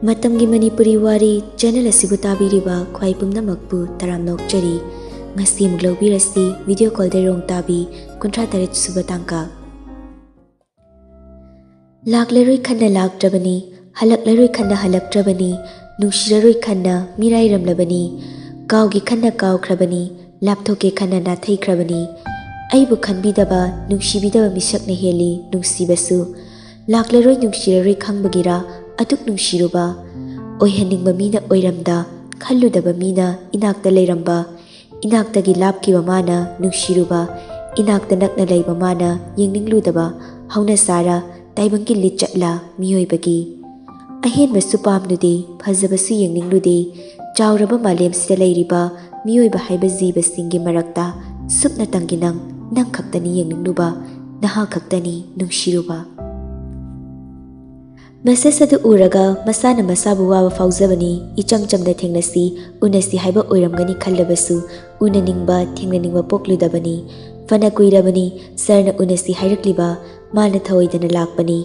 Matamgi Manipuri Wari channel asibu tabiriba khwai pumnamakpu taramnokchari ngasi muglobirasi video call de rong tabi kuntra tarit suba tangka lakleroi khanna laktrabani halakleroi khanna halaktrabani nungshiraroi khanna mirai ramlabani kawgi khanna kawkhrabani lapthoke khanna nathaikrabani aibu khanbidaba nungshibidaba misakna heli nungsibasu lakleroi nungshiraroi khangbagira atuk nungsiruba oihaningba mina oiramda khalludaba mina inakta leiramba inaktagi lapkiba mana nungsiruba inakta nakna leiba mana yengningluddaba hauna sara taibangi lichatla miyoibagi ahenba supamnudi phajabasu yengninglude chawraba malemsida leiriba miyoiba haiba jiba singi marakta supna tanginang nang khaktani yengningluba naha khaktani nungsiruba Message adu uraga masana masabu wawa fauzabani icham chamda thengnasi unasi haiba oiramgani khallabasu unaningba thengnaningba pokludabani fana kuirabani sarna unasi hairakliba mana thaoidana lakpani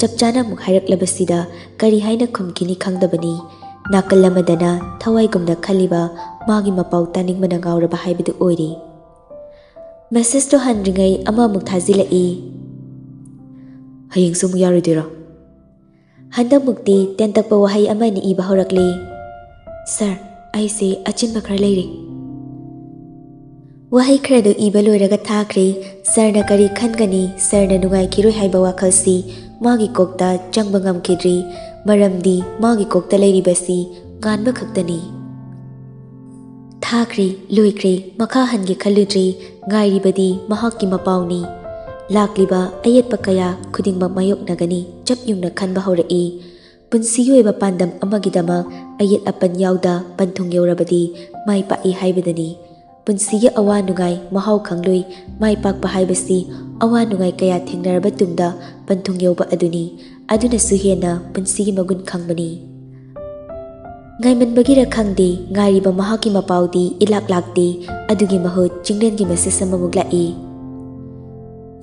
chapchana muk hairaklabasida kari haina khumkini khangdabani nakalamadana thawaigumna khaliba magi mapau taningmana gauraba haibadu oiri message to handringai ama muk thajilai hayeng sumu yaridira Handa mukti tentakpa wahai amani iba horakle. Sir, aise achinba khara leire. Wahai khradu iba loiraga thakre, sir na kari khangani, sir na nungai khiroi haiba wakhalsi, magi kokta changba ngamkidri, maramdi magi kokta leiribasi, ganba khaktani. Thakre, loikre, makha hangi khalludri, ngairibadi mahakki mapawni. Lakliba ayat pakaya khudingba mayok nagani chap yungna khanba horai punsi yoiba pandam amagidama ayat apan yauda panthung yorabadi mai pa I haibadani punsi ya awa nungai mahau khangloi mai pak pa haibasi awa nungai kaya thengnaraba tumda panthung yoba aduna suhena punsi gi magun khangbani ngai manbagira khangde ngariba mahaki mapaudi ilak lakde adugi mahut chinglen gi message sama muglai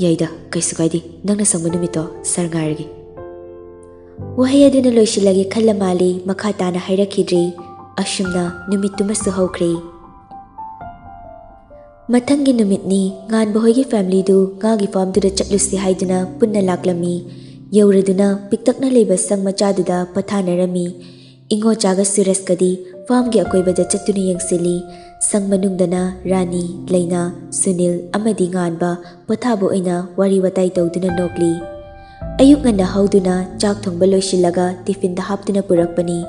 Yaida, kaisu kaidi, nang nasangba numito, sar ngaragi. Wahai aduna loisilagi khallamali makhatana hairakidri, asumna numittumasu hawkre. Mathangi numitni ngan bahoygi family du ngagi farm du da chatlusi haiduna punna laklami, yauraduna piktakna leiba sang machaduda pathanarami, ingo chaga suraskadi farm gi akoibada chattuna yengsili, sang manungdana Rani, Laina, Sunil amadi nganba pothabo oina wari watai tawduna nokli ayuk ngana hauduna chak thongba loisilaga tiffin da haptuna purakpani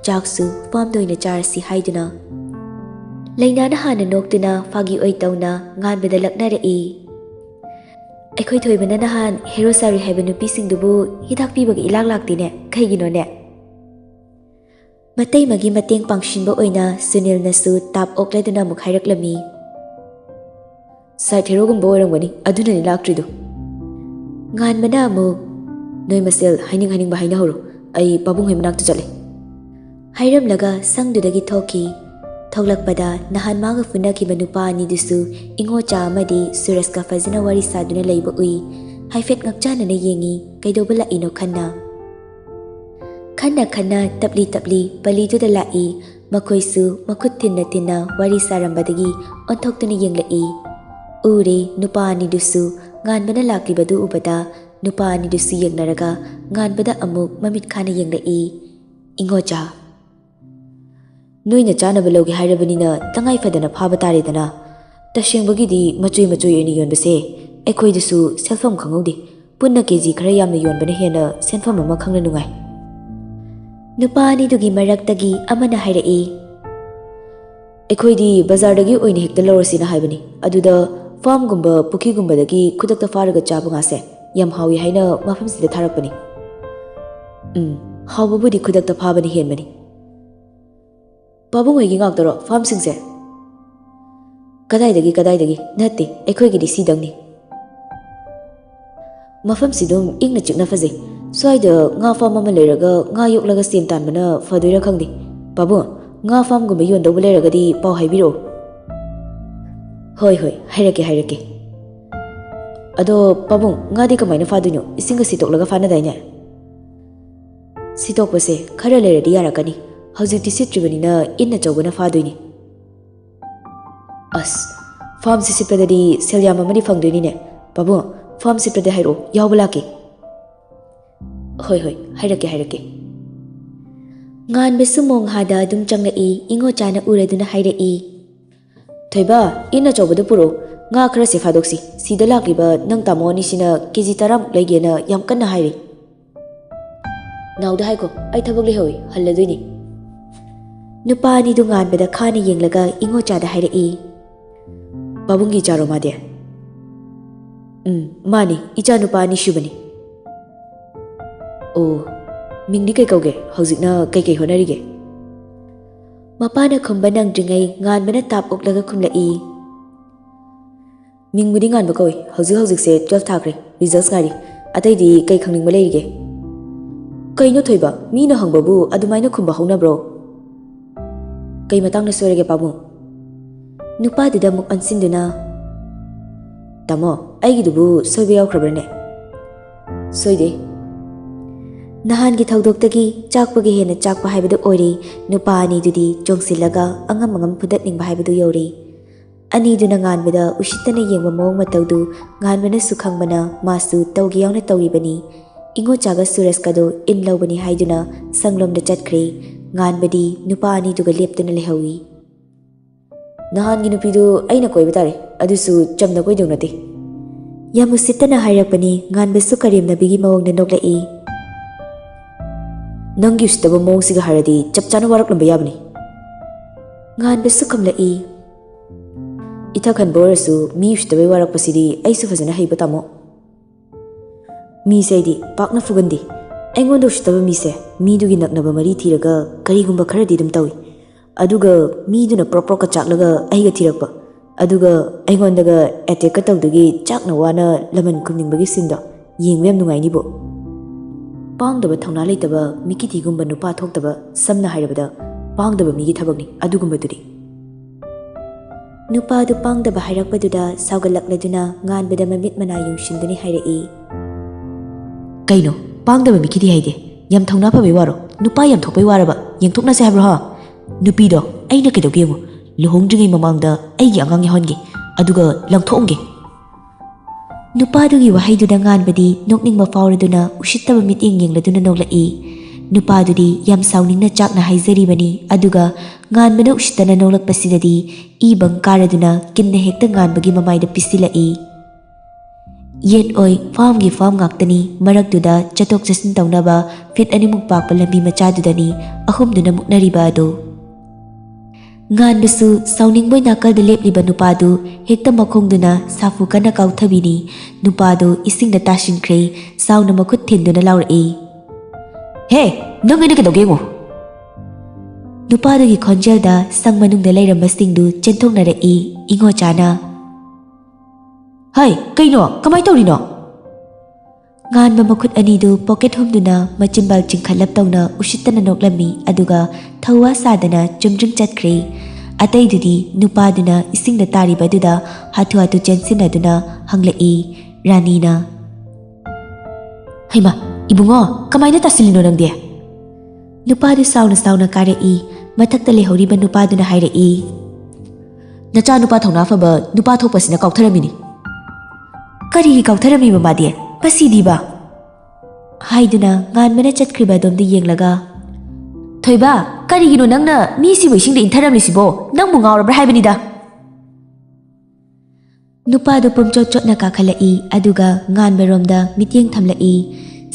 chaksu farm doina charsi haiduna Laina na hana noktuna fagi oi tawna nganbada lakna rai aikhoi thoibana nahan hero sari haiba nupi singdubu hidak pibagi ilak laktine kaigino ne Matay magi mateng pangshinba oina Sunil nasu tap okladuna muk hairaklami. Side hero gumba oirangwani aduna ni laktridu. Ngan mana amuk noi masel haining ba haina horo ai pabung hoi manakta chale. Hairam laga sangdudagi thoki thoglakpada nahan maga funaki manupa ani dusu ingo cha amadi suraska fazina wari saduna leiba ui haifet ngakchana na yengi kaidobala ino khanna. Khana tabli pali tu da lai makoisu makut tinna wari sarambadagi onthoktuna yenglai uri nupa ani dusu nganbana laklibadu ubada nupa ani dusu yengnaraga nganbada amuk mamit khana yenglai ingoja noina chana balogi hairabanina tangai fadana phaba taredana tashengbagidi machui ani yonbase ekhoi dusu selfam khangodi punna keji khara yamna yonbana hena senfam ama khangna nungai Nupani dugi maraktagi amana hairai Ekhoidi bazardagi oina hekta lawrasina haibani aduda farm gumba puki gumba dagi khudakta faraga chabu ngase yam hawi haina mafamsida tharakpani hawbabudi khudakta phabani henmani Babu hoigi ngakdaro farm singse Kadai dagi natti ekhoigidi sidangni Mafamsidum ingna chikna fazai Soida nga farm ama leiraga nga yoklaga sem tanbana fadoira khangdi babu nga farm gumba yondauba leiragadi pau haibiro hoi hairake ado pabung nga di kamaina faduino isinga sitoklaga fana daina Sitokpase khara leradi yarakani. Hojikti sittribanina inna chawbana fadoini. As farm sisipradadi selyam amani fangdoini ne. Babu farm siprade hairo yawbalake. Hoi hairake. Ngan besu mong hada dum changai ingo chana ureduna hairei. Thoiba inna chawbada puro nga khara se fadoksi sida lakliba nang tamoni sina keji taram laigena yam kanna hairi. Nauda haiko ai thabak lehoi halladoini. Nupa ni du ngan beda khani yenglaga ingo chada hairei. Babungi charo made. Mani icha nupa ni shubani. Oh, mingdi kai kauge hojikna kai honarige. Mapana khumba nang dringai ngan bena tap oklaga khumlai. Mingbudi ngan ba koi hojik se 12 thakre results ngari atai di kai khangning ba leige. Kai no thoiba mi na hangbabu adumaina khumba hauna bro. Kai matang na soirege pabu. Nupa dida muk ansinduna. Tamo aigi dubu soibe yaukhrabane. Soide. Nahan gi thawdoktagi chakpagi hena chakpa haibadu ori nupa ani dudi jongsilaga angam phudatning ba haibadu yori. Ani duna nganbada ushitana yengba mawng matawdu nganbana sukhangbana masu tawgi yawna tawibani. Ingo chaga Suresh kado in lawbani haiduna sanglomda chatkre nganbadi nupa ani duga leptuna lehawi. Nahan gi nupidu aina koiba tare adusu chamna koidong nate. Yamusitana hairakpani nganbasu karimna bigi mawngna noklai. Nanggi usitaba mawngsiga haradi chapchana waraklamba yabani. Nganbasu khamlai. Itakhan borasu mi usitabai warakpasidi aisu fazana haiba tamo. Mi saidi pakna fugandi. Aingonda usitaba mi se mi dugi naknaba mari thiraga karigumba kharadi dum tawi. Aduga mi duna proka chaklaga aiga thirakpa. Aduga aingondaga attack ka tawdagi chakna wana laman khumningbagi sinda yengba yam nungai bo. Pangdaba thongna leitaba mikiti gumba nupa thoktaba samna hairabada pangdaba migi thabakni adugumba duri. Nupa du pangdaba hairakpaduda saugalakladuna nganbada mamit mana yungshinduni hairei. Kaino pangdaba mikiti haide yam thongna phabai waro nupa yam thokpai waraba yengthokna se habro ha. Nupido aina kedogemu luhongdringai mamangda aigi angang yahongi aduga langthongge. Nupadugi wahaiduda nganbadi nokningba fauraduna usittaba mityeng yengladuna noklai. Nupadudi yam sauningna chakna haizaribani aduga nganbana usittana noklakpasidadi ibang karaduna kinna hekta nganbagi mamaida pisilai. Yet oi farmgi farm ngaktani marakduda chatok chasin tawnaba fit animuk pakpa lambi machadudani ahumduna muknariba ado. Nganbasu sauningboy nakalda lepliba nupadu hekta makhongduna safu kana kauthabini nupadu isingda tashinkre sauna makhut thinduna laurai. He nang aina kedogemu. Nupadugi khonjelda sang manungda leiramba singdu chenthoknarai ingo chana. Hai kaino kamai tawrino. Nganba makhut anidu pocket humduna machimbal chingkhalap tawna usittana noklami aduga thawa sadana chumjung chatkre. Ataidudi nupaduna isingda taribaduda hatu chensinaduna hanglai ranina. Haima ibungo kamaina tasilino nangde. Nupadu sauna karei mathakta lehoriba nupaduna hairei. Nacha nupa thongna faba nupa thokpasina kautharamini. Karigi kautharami mamade pasidiba. Haiduna nganmana chatkriba domda yenglaga. Thoiba karigino nangna mi sibo isingda intharamlisibo nangbu ngawrabra haibanida. Nupadu pumchotchotna kakhalai aduga nganbaromda mityeng thamlai.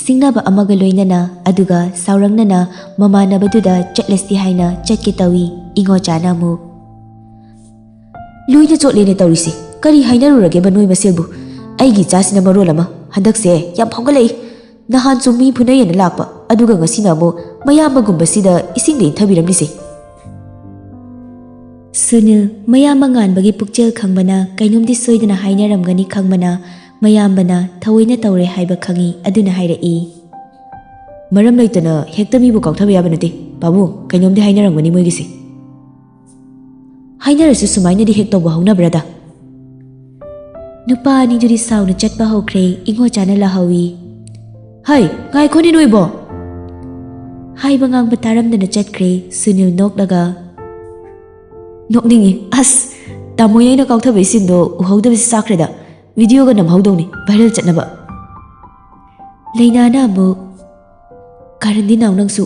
Singnaba amaga loinana aduga saurangnana mamanabaduda chatlasi haina chatke tawi ingo chana mu. Luina chotlene tawrisi kari hainarurage banoi maselbu aigi chasina marolama handakse yam phongalai. Nahan sumi phunayana lakpa aduga ngasina mo mayambagumba isingda inthabiramlise. Sunil mayamba nganbagi pukchel khangbana kainomdi soidana hainaramgani khangbana mayambana thawoina tawre haiba khangi aduna hairei. Maram leitana hekta mibu kauthabe yabanate babu kainomdi hainaramgani moigisi. Hainarasu sumaina di hekta bahawna brada. Nupa ani duri sauna chatpa hokre ingo chana lahawi. Hai ngai khoni noibo. Haiba ngang taramdana chatre Sunil nokdaga. Nokningi as tamoy na kauthabay sindo uhawdabay sa sakreda. Video ga namhawdaw ni viral chatnaba. Lainana amuk Karandi naw nangsu.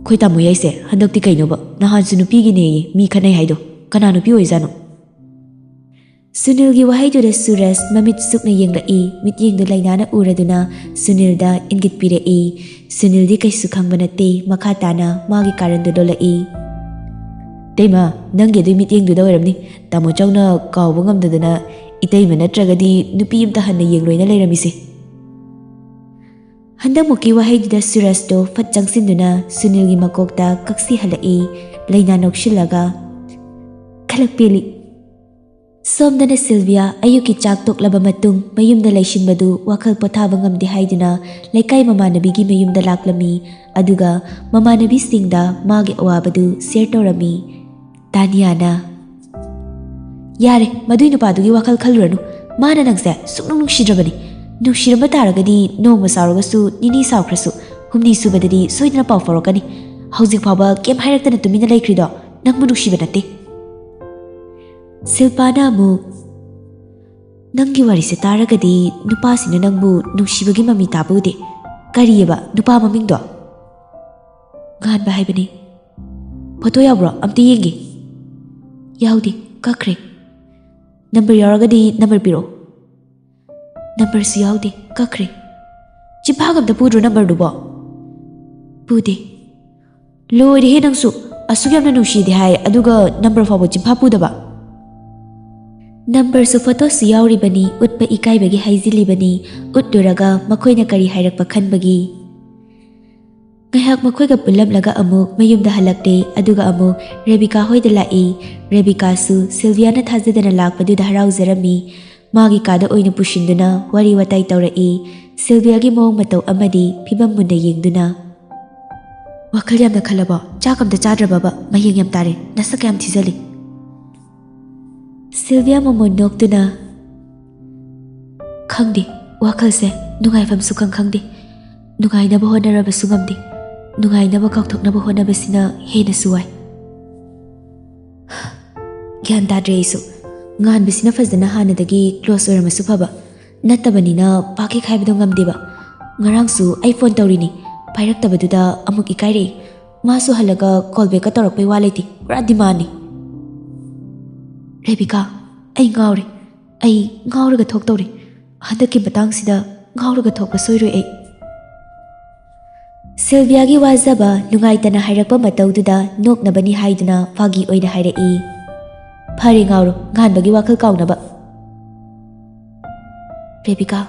Khoy tamoy ay se handakti kaino ba nahan sunupigi ne mi khanay haydo kana nupi oizano. Sunilgi wahayduda Suresh mamit sukna yenglai mityengdu lainana uraduna Sunilda ingit pirei. Sunildi kaisu khangba nate makha tana magi karandu dolai. Teima nangi du mityengdu da oiramni tamo chawna kawba ngamdadana itaima natragadi nupi amta hanna yengloina leiramise. Handamuki wahayduda Sureshdo fat changsinduna Sunilgi makokta kaksi halai laina nokshilaga khalakpili. Somdana Sylvia ayuki chak toklaba matung mayumda laishinbadu wakal pothaba ngamde haiduna laikai mamanabigi mayumda laklami aduga mamanabisingda magi awabadu share torami. Tanyana Yare madui nupadugi wakal khaluranu mana nangse suknung nungsidrabani nungshiramba taragadi nongma sauragasu nini saukrasu humni subadadi soidana pau forokani hauzik phaba kem hairaktana tumina laikrido nangmu nungsiba natte. Silpana amuk Nanggi wari se taragadi nupa sina nangbu nungsibagi mami tabude kariyeba nupa mamingdo ngan ba haibani photo yawbro amti yengi yawdi kakre number yaragadi number piro number su yawdi kakre chipagam da pudro number dubo pude lori he nangsu asugam na nungshidi hai aduga number fabo chipha pudaba Number su photo su yauribani utpa ikaibagi haizilibani utduraga makoina kari hairakpa khanbagi. Ngahak makoiga pulamlaga amuk mayumda halakte aduga amuk Rebecca hoida lai. Rebecca su Sylvia na thazadana lakpaduda harauzarami magi kada oina pushinduna wari watai taurai. Sylvia gi mawng matau amadi phibam munna yengduna. Wakal yamna khalaba chakamda chadrababa mayeng yam tare nasak yam thizali. Sylvia mamon noktuna khangdi wakalse nungai fam sukang khangdi nungai na bahona raba sungamdi nungai na bakak na bahona basina hena suwai gyan ta dreisu ngan bisina fazana hana dagi close orama supaba natabani na paki khaibdo ngamdiba ngarang su iPhone tawrini pairak tabaduda amuk ikaire masu halaga callback ka torak pai waleti radimani Rebecca, ay ngauri. Ay ngauraga thok tawri. Handaki batang sida ngauraga thokpa soiroi ay. Sylvia gi wazaba nungaitana hairakpa mataududa noknabani haiduna fagi oina hairai. Phare ngauru nganbagi wakal kaunaba. Rebecca,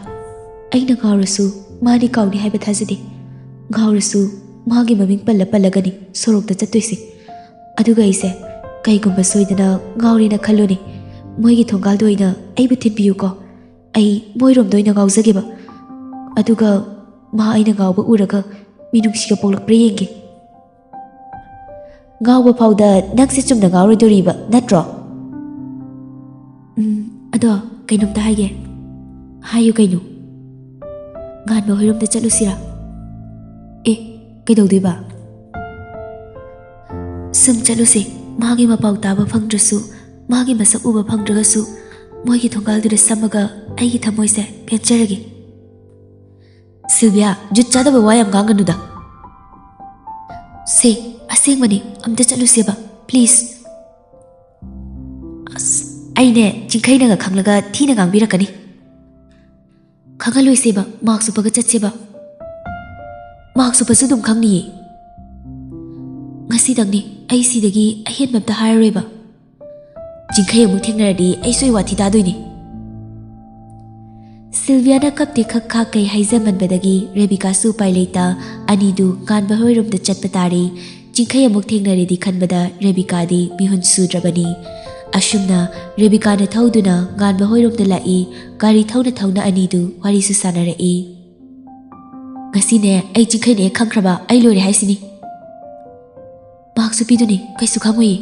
aina ngaurasu mani kauni haiba thazadi. Ngaurasu magi maming pallagani sorokta chattoisi. Aduga ise kaigumba soidana ngaurina khalluni moigi thongal doina aibu thibbiyu ko ai moirom doina gauzageba aduga ma aina gauba uraga minungsiga poklak preyenge gauba phauda nakse chumna gauroi doriba natro ado kainomta haige hayu kainu ngan ba hoirom da chalusira kaidoiba sum chalusi magi mapau taba phangdrasu magi masak uba phangdragasu moigi thongalduda samaga aigi thamoise pencheragi Sylvia jutchada ba wayam ganganuda se asengmani amta chaluseba please aine jingkhaina ga khanglaga thina gangbirakani khangaloiseba marksu paga chatseba marksu pasu dum khangni ngasi dangni ai sidagi ahen mabda hararoiba jingkhay amuk thengnaradi ai soi wathi dadoini Sylvia na kapti khakha kai haizamanbadagi Rebecca su paileita anidu kanba hoirumda chatpa tari jingkhay amuk thengnaradi khanbada Rebecca di mihun sudrabani ashumna Rebecca na thauduna ganba hoirumda lai gari thauna anidu wari su sanarai ngasine ai jingkhay ne khangkraba ai lore haisini Baksu piduni kaisu khamoi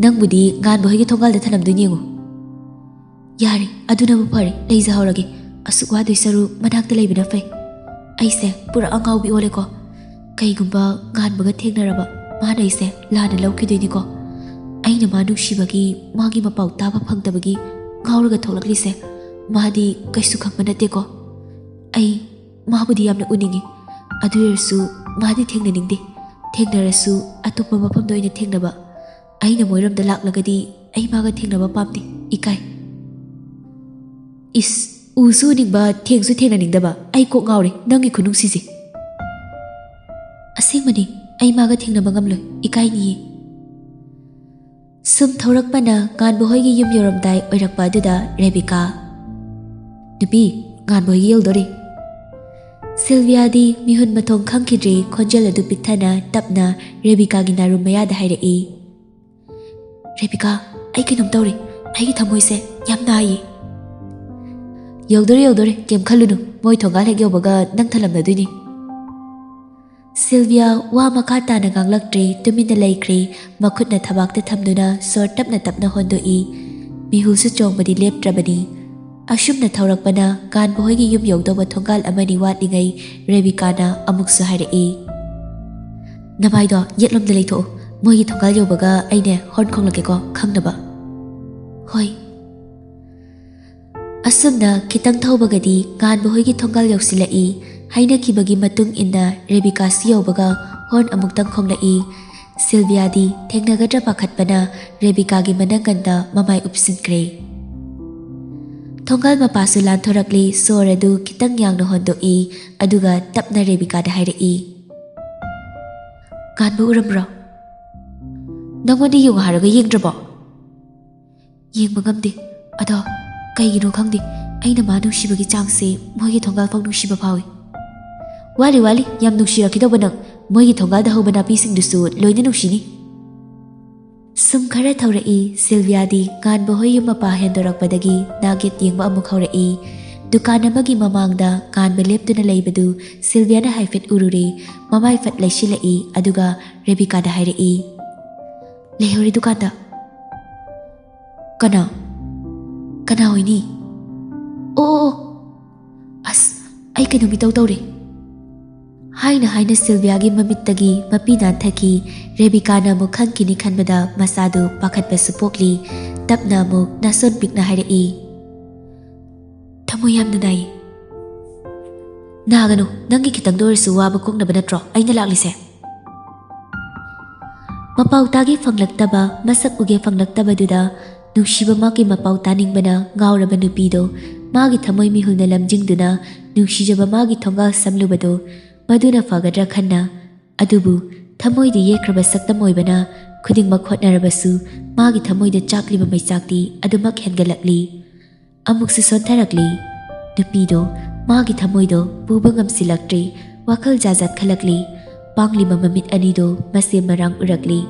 nangbudi ngan bohigi thongal da thanam duningu yari aduna bu phari leiza horage asukwa dei saru manak da leibina fai ꯑꯩꯁꯦ ꯄꯨꯔꯥ ꯑꯉꯥꯎꯕꯤ ꯑꯣꯜꯂꯦꯀꯣ ꯀꯩꯒꯨꯝꯕ ꯉꯥꯟꯕꯒ ꯊꯦꯡꯅꯔꯕ ꯃꯥꯅ ꯑꯩꯁꯦ ꯂꯥꯟꯅ ꯂꯧꯈꯤꯗꯣꯏꯅꯤꯀꯣ ꯑꯩꯅ ꯃꯥ ꯅꯨꯡꯁꯤꯕꯒꯤ ꯃꯥꯒꯤ ꯃꯄꯥꯎ ꯇꯥꯕ ꯐꯪꯗꯕꯒꯤ ꯉꯥꯎꯔꯒ ꯊꯣꯛꯂꯛꯂꯤꯁꯦ ꯃꯥꯗꯤ ꯀꯩꯁꯨ ꯈꯪꯕ ꯅꯠꯇꯦꯀꯣ ꯑꯩ ꯃꯥꯕꯨꯗꯤ ꯌꯥꯝꯅ ꯎꯅꯤꯡꯉꯤ ꯑꯗꯨ ꯑꯣꯏꯔꯁꯨ ꯃꯥꯗꯤ ꯊꯦꯡꯅꯅꯤꯡꯗꯦ ꯊꯦꯡꯅꯔꯁꯨ ꯑꯇꯣꯞꯄ ꯃꯐꯝꯗ ꯑꯣꯏꯅ ꯊꯦꯡꯅꯕ ꯑꯩꯅ ꯃꯣꯏꯔꯣꯝꯗ ꯂꯥꯛꯂꯒꯗꯤ ꯑꯩ ꯃꯥꯒ ꯊꯦꯡꯅꯕ ꯄꯥꯝꯗꯦ ꯏꯀꯥꯏ ꯏꯁ ꯎꯁꯨ ꯎꯅꯤꯡꯕ ꯊꯦꯡꯁꯨ ꯊꯦꯡꯅꯅꯤꯡꯗꯕ ꯑꯩ ꯀꯣꯛ ꯉꯥꯎꯔꯦ ꯅꯪꯒꯤ ꯈꯨꯅꯨꯡꯁꯤꯁꯦ ꯑꯁꯦꯡꯕꯅꯤ ꯑꯩ ꯃꯥꯒ ꯊꯦꯡꯅꯕ ꯉꯝꯂꯣꯏ ꯏꯀꯥꯏꯅꯤꯌꯦ ꯁꯨꯝ ꯊꯧꯔꯛꯄꯅ ꯉꯥꯟꯕ ꯍꯣꯏꯒꯤ ꯌꯨꯝ ꯌꯧꯔꯝꯗꯥꯏ ꯑꯣꯏꯔꯛꯄ ꯑꯗꯨꯗ ꯔꯦꯕꯤꯀꯥ ꯅꯨꯄꯤ ꯉꯥꯟꯕ ꯍꯣꯏꯒꯤ ꯌꯧꯗꯣꯔꯦ ꯁꯤꯜꯚꯤꯌꯥꯗꯤ ꯃꯤꯍꯨꯟ ꯃꯊꯣꯡ ꯈꯪꯈꯤꯗ꯭ꯔꯤ ꯈꯣꯟꯖꯦꯜ ꯑꯗꯨ ꯄꯤꯛꯊꯅ ꯇꯞꯅ ꯔꯦꯕꯤꯀꯥꯒꯤ ꯅꯥꯔꯨꯝ ꯃꯌꯥꯗ ꯍꯥꯏꯔꯛꯏ ꯔꯦꯕꯤꯀꯥ ꯑꯩ ꯀꯩꯅꯣꯝ ꯇꯧꯔꯦ ꯑꯩꯒꯤ ꯊꯃꯣꯏꯁꯦ ꯌꯥꯝ ꯅꯥꯏꯌꯦ ꯌꯧꯗꯣꯔꯦ ꯀꯩꯝ ꯈꯜꯂꯨꯅꯨ ꯃꯣꯏ ꯊꯣꯡꯒꯥꯜ ꯍꯦꯛ ꯌꯧꯕꯒ ꯅꯪ ꯊꯜꯂꯝꯂꯗꯣꯏꯅꯤ ꯁꯤꯜꯚꯤꯌꯥ ꯋꯥ ꯃꯈꯥ ꯇꯥꯅ ꯉꯥꯡꯂꯛꯇ꯭ꯔꯤ ꯇꯨꯃꯤꯟꯅ ꯂꯩꯈ꯭ꯔꯤ ꯃꯈꯨꯠꯅ ꯊꯕꯥꯛꯇ ꯊꯝꯗꯨꯅ ꯁꯣꯔ ꯇꯞꯅ ꯇꯞꯅ ꯍꯣꯟꯗꯣꯛꯏ ꯃꯤꯍꯨꯜꯁꯨ ꯆꯣꯡꯕꯗꯤ ꯂꯦꯞꯇ꯭ꯔꯕꯅꯤ ꯑꯁꯨꯝꯅ ꯊꯧꯔꯛꯄꯅ ꯉꯥꯟꯕ ꯍꯣꯏꯒꯤ ꯌꯨꯝ ꯌꯧꯗꯧꯕ ꯊꯣꯡꯒꯥꯜ ꯑꯃꯅꯤ ꯋꯥꯠꯂꯤꯉꯩ ꯔꯦꯕꯤꯀꯥꯅ ꯑꯃꯨꯛꯁꯨ ꯍꯥꯏꯔꯛꯏ ꯅꯃꯥꯏꯗꯣ ꯌꯦꯠꯂꯣꯝꯗ ꯂꯩꯊꯣꯛꯎ ꯃꯣꯏꯒꯤ ꯊꯣꯡꯒꯥꯜ ꯌꯧꯕꯒ ꯑꯩꯅꯦ ꯍꯣꯔꯟ ꯈꯣꯡꯂꯛꯀꯦꯀꯣ ꯈꯪꯅꯕ ꯍꯣꯏ ꯑꯁꯨꯝꯅ ꯈꯤꯇꯪ ꯊꯧꯕꯒꯗꯤ ꯉꯥꯟꯕ ꯍꯣꯏꯒꯤ ꯊꯣꯡꯒꯥꯜ ꯌꯧꯁꯤꯜꯂꯛꯏ ꯍꯥꯏꯅꯈꯤꯕꯒꯤ ꯃꯇꯨꯡ ꯏꯟꯅ ꯔꯦꯕꯤꯀꯥꯁꯨ ꯌꯧꯕꯒ ꯍꯣꯔꯟ ꯑꯃꯨꯛꯇꯪ ꯈꯣꯡꯂꯛꯏ ꯁꯤꯜꯚꯤꯌꯥꯗꯤ ꯊꯦꯡꯅꯒꯗ꯭ꯔꯥ ꯄꯥꯈꯠꯄꯅ ꯔꯦꯕꯤꯀꯥꯒꯤ ꯃꯅꯪꯒꯟꯗ ꯃꯃꯥꯏ ꯎꯞꯁꯤꯟꯈ꯭ꯔꯦ ꯊꯣꯡꯒꯥꯜ ꯃꯄꯥꯁꯨ ꯂꯥꯟꯊꯣꯔꯛꯂꯤ ꯁꯣꯔ ꯑꯗꯨ ꯈꯤꯇꯪ ꯌꯥꯡꯅ ꯍꯣꯟꯗꯣꯛꯏ ꯑꯗꯨꯒ ꯇꯞꯅ ꯔꯦꯕꯤꯀꯥꯗ ꯍꯥꯏꯔꯛꯏ ꯉꯥꯟꯕ ꯎꯔꯝꯕ꯭ꯔꯣ ꯅꯪꯉꯣꯟꯗ ꯌꯦꯡꯉꯨ ꯍꯥꯏꯔꯒ ꯌꯦꯡꯗ꯭ꯔꯕꯣ ꯌꯦꯡꯕ ꯉꯝꯗꯦ ꯑꯗꯣ ꯀꯩꯒꯤꯅꯣ ꯈꯪꯗꯦ ꯑꯩꯅ ꯃꯥ ꯅꯨꯡꯁꯤꯕꯒꯤ ꯆꯥꯡꯁꯦ ꯃꯣꯏꯒꯤ ꯊꯣꯡꯒꯥꯜ ꯐꯥꯎ ꯅꯨꯡꯁꯤꯕ ꯐꯥꯎꯏ ꯋꯥꯠꯂꯤ ꯌꯥꯝ ꯅꯨꯡꯁꯤꯔꯛꯈꯤꯗꯧꯕ ꯅꯪ ꯃꯣꯏꯒꯤ ꯊꯣꯡꯒꯥꯜꯗ ꯍꯧꯕ ꯅꯥꯄꯤꯁꯤꯡꯗꯨꯁꯨ ꯂꯣꯏꯅ ꯅꯨꯡꯁꯤꯅꯤ ꯁꯨꯝ ꯈꯔ ꯊꯧꯔꯛꯏ ꯁꯤꯜꯚꯤꯌꯥꯗꯤ ꯉꯥꯟꯕ ꯍꯣꯏ ꯌꯨꯝ ꯃꯄꯥ ꯍꯦꯟꯗꯣꯔꯛꯄꯗꯒꯤ ꯅꯥꯒꯦꯠ ꯌꯦꯡꯕ ꯑꯃꯨꯛ ꯍꯧꯔꯛꯏ ꯗꯨꯀꯥꯟ ꯑꯃꯒꯤ ꯃꯃꯥꯡꯗ ꯉꯥꯟꯕ ꯂꯦꯞꯇꯨꯅ ꯂꯩꯕꯗꯨ ꯁꯤꯜꯚꯤꯌꯥꯅ ꯍꯥꯏꯐꯦꯠ ꯎꯔꯨꯔꯦ ꯃꯃꯥꯏ ꯐꯠ ꯂꯩꯁꯤꯜꯂꯛꯏ ꯑꯗꯨꯒ ꯔꯦꯕꯤꯀꯥꯗ ꯍꯥꯏꯔꯛꯏ ꯂꯩꯍꯧꯔꯤ ꯗꯨꯀꯥꯟꯗ ꯀꯅꯥ ꯑꯣꯏꯅꯤ ꯑꯣ ꯑꯁ ꯑꯩ ꯀꯩꯅꯣꯝ ꯏꯇꯧ ꯇꯧꯔꯦ ꯍꯥꯏꯅ ꯁꯤꯜꯚꯤꯌꯥꯒꯤ ꯃꯃꯤꯠꯇꯒꯤ ꯃꯄꯤ ꯅꯥꯟꯊꯈꯤ ꯔꯦꯕꯤꯀꯥꯅ ꯑꯃꯨꯛ ꯈꯪꯈꯤꯅꯤ ꯈꯟꯕꯗ ꯃꯁꯥꯗꯨ ꯄꯥꯈꯠꯄꯁꯨ ꯄꯣꯛꯂꯤ ꯇꯞꯅ ꯑꯃꯨꯛ ꯅꯥꯁꯣꯟ ꯄꯤꯛꯅ ꯍꯥꯏꯔꯛꯏ ꯊꯃꯣꯏ ꯌꯥꯝꯅ ꯅꯥꯏ ꯅꯥꯒꯅꯨ ꯅꯪꯒꯤ ꯈꯤꯇꯪꯗ ꯑꯣꯏꯔꯁꯨ ꯋꯥꯕ ꯀꯣꯛꯅꯕ ꯅꯠꯇ꯭ꯔꯣ ꯑꯩꯅ ꯂꯥꯛꯂꯤꯁꯦ ꯃꯄꯥꯎ ꯇꯥꯒꯦ ꯐꯪꯂꯛꯇꯕ ꯃꯁꯛ ꯎꯒꯦ ꯐꯪꯂꯛꯇꯕꯗꯨꯗ ꯅꯨꯡꯁꯤꯕ ꯃꯥꯒꯤ ꯃꯄꯥꯎ ꯇꯥꯅꯤꯡꯕꯅ ꯉꯥꯎꯔꯕ ꯅꯨꯄꯤꯗꯣ ꯃꯥꯒꯤ ꯊꯃꯣꯏ ꯃꯤꯍꯨꯜꯅ ꯂꯝꯖꯤꯡꯗꯨꯅ ꯅꯨꯡꯁꯤꯖꯕ ꯃꯥꯒꯤ ꯊꯣꯡꯒꯥꯜ ꯁꯝꯂꯨꯕꯗꯣ ꯃꯗꯨꯅ ꯐꯒꯗ꯭ꯔꯥ ꯈꯟꯅ ꯑꯗꯨꯕꯨ ꯊꯃꯣꯏꯗ ꯌꯦꯛꯈ꯭ꯔꯕ ꯁꯛꯇꯝ ꯑꯣꯏꯕꯅ ꯈꯨꯗꯤꯡꯃꯛ ꯍꯣꯠꯅꯔꯕꯁꯨ ꯃꯥꯒꯤ ꯊꯃꯣꯏꯗ ꯆꯥꯛꯂꯤꯕ ꯃꯩꯆꯥꯛꯇꯤ ꯑꯗꯨꯃꯛ ꯍꯦꯟꯒꯠꯂꯛꯂꯤ ꯑꯃꯨꯛꯁꯨ ꯁꯣꯟꯊꯔꯛꯂꯤ ꯅꯨꯄꯤꯗꯣ ꯃꯥꯒꯤ ꯊꯃꯣꯏꯗꯣ ꯄꯨꯕ ꯉꯝꯁꯤꯜꯂꯛꯇ꯭ꯔꯤ ꯋꯥꯈꯜ ꯖꯥꯖꯥꯠ ꯈꯜꯂꯛꯂꯤ ꯄꯥꯡꯂꯤꯕ ꯃꯃꯤꯠ ꯑꯅꯤꯗꯣ ꯃꯁꯦꯝ ꯃꯔꯥꯡ ꯎꯔꯛꯂꯤ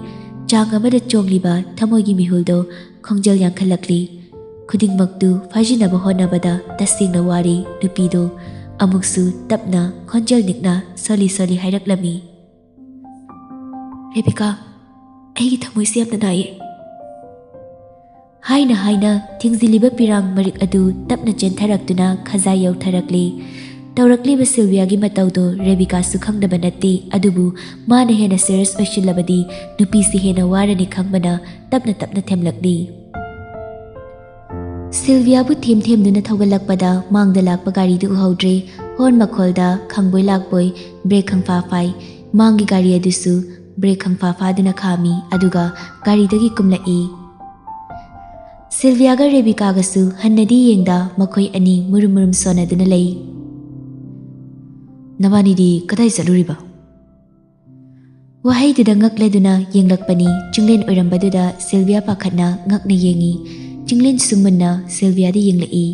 ꯆꯥꯡ ꯑꯃꯗ ꯆꯣꯡꯂꯤꯕ ꯊꯃꯣꯏꯒꯤ ꯃꯤꯍꯨꯜꯗꯣ ꯈꯣꯡꯖꯦꯜ ꯌꯥꯡꯈꯠꯂꯛꯂꯤ ꯈꯨꯗꯤꯡꯃꯛꯇꯨ ꯐꯥꯖꯤꯟꯅꯕ ꯍꯣꯠꯅꯕꯗ ꯇꯁꯦꯡꯅ ꯋꯥꯔꯤ ꯅꯨꯄꯤꯗꯣ ꯑꯃꯨꯛꯁꯨ ꯇꯞꯅ ꯈꯣꯟꯖꯦꯜ ꯅꯤꯛꯅ ꯁꯣꯂꯤ ꯍꯥꯏꯔꯛꯂꯝꯃꯤ ꯔꯦꯕꯤꯀꯥ ꯑꯩꯒꯤ ꯊꯃꯣꯏꯁꯦ ꯌꯥꯝꯅ ꯅꯥꯏꯌꯦ ꯍꯥꯏꯅ ꯊꯤꯡꯖꯤꯜꯂꯤꯕ ꯄꯤꯔꯥꯡ ꯃꯔꯤꯛ ꯑꯗꯨ ꯇꯞꯅ ꯆꯦꯟꯊꯔꯛꯇꯨꯅ ꯈꯖꯥꯏ ꯌꯧꯊꯔꯛꯂꯤ ꯇꯧꯔꯛꯂꯤꯕ ꯁꯤꯜꯚꯤꯌꯥꯒꯤ ꯃꯇꯧꯗꯣ ꯔꯦꯕꯤꯀꯥꯁꯨ ꯈꯪꯗꯕ ꯅꯠꯇꯦ ꯑꯗꯨꯕꯨ ꯃꯥꯅ ꯍꯦꯟꯅ ꯁꯤꯔꯤꯌꯁ ꯑꯣꯏꯁꯤꯜꯂꯕꯗꯤ ꯅꯨꯄꯤꯁꯤ ꯍꯦꯟꯅ ꯋꯥꯔꯅꯤ ꯈꯪꯕꯅ ꯇꯞꯅ ꯊꯦꯝꯂꯛꯂꯤ ꯁꯤꯜꯚꯤꯌꯥꯕꯨ ꯊꯦꯝꯗꯨꯅ ꯊꯧꯒꯠꯂꯛꯄꯗ ꯃꯥꯡꯗ ꯂꯥꯛꯄ ꯒꯥꯔꯤꯗꯨ ꯎꯍꯧꯗ꯭ꯔꯦ ꯍꯣꯔꯟ ꯃꯈꯣꯜꯗ ꯈꯪꯕꯣꯏ ꯂꯥꯛꯄꯣꯏ ꯕ꯭ꯔꯦꯛ ꯈꯪꯐꯥ ꯐꯥꯏ ꯃꯥꯡꯒꯤ ꯒꯥꯔꯤ ꯑꯗꯨꯁꯨ ꯕ꯭ꯔꯦꯛ ꯈꯪꯐꯥ ꯐꯥꯗꯨꯅ ꯈꯥꯝꯃꯤ ꯑꯗꯨꯒ ꯒꯥꯔꯤꯗꯒꯤ ꯀꯨꯝꯂꯛꯏ ꯁꯤꯜꯚꯤꯌꯥꯒ ꯔꯦꯕꯤꯀꯥꯒꯁꯨ ꯍꯟꯅꯗꯤ ꯌꯦꯡꯗ ꯃꯈꯣꯏ ꯑꯅꯤ ꯃꯨꯔꯨꯝ ꯁꯣꯟꯅꯗꯨꯅ ꯂꯩ ꯅꯕꯥꯅꯤꯗꯤ ꯀꯗꯥꯏ ꯆꯠꯂꯨꯔꯤꯕ ꯋꯥꯍꯩꯗꯨꯗ ꯉꯛꯂꯗꯨꯅ ꯌꯦꯡꯂꯛꯄꯅꯤ ꯆꯤꯡꯂꯦꯟ ꯑꯣꯏꯔꯝꯕꯗꯨꯗ ꯁꯤꯜꯚꯤꯌꯥ ꯄꯥꯈꯠꯅ ꯉꯛꯅ ꯌꯦꯡꯉꯤ ꯆꯤꯡꯂꯦꯟ ꯁꯨꯝꯃꯟꯅ ꯁꯤꯜꯚꯤꯌꯥꯗ ꯌꯦꯡꯂꯛꯏ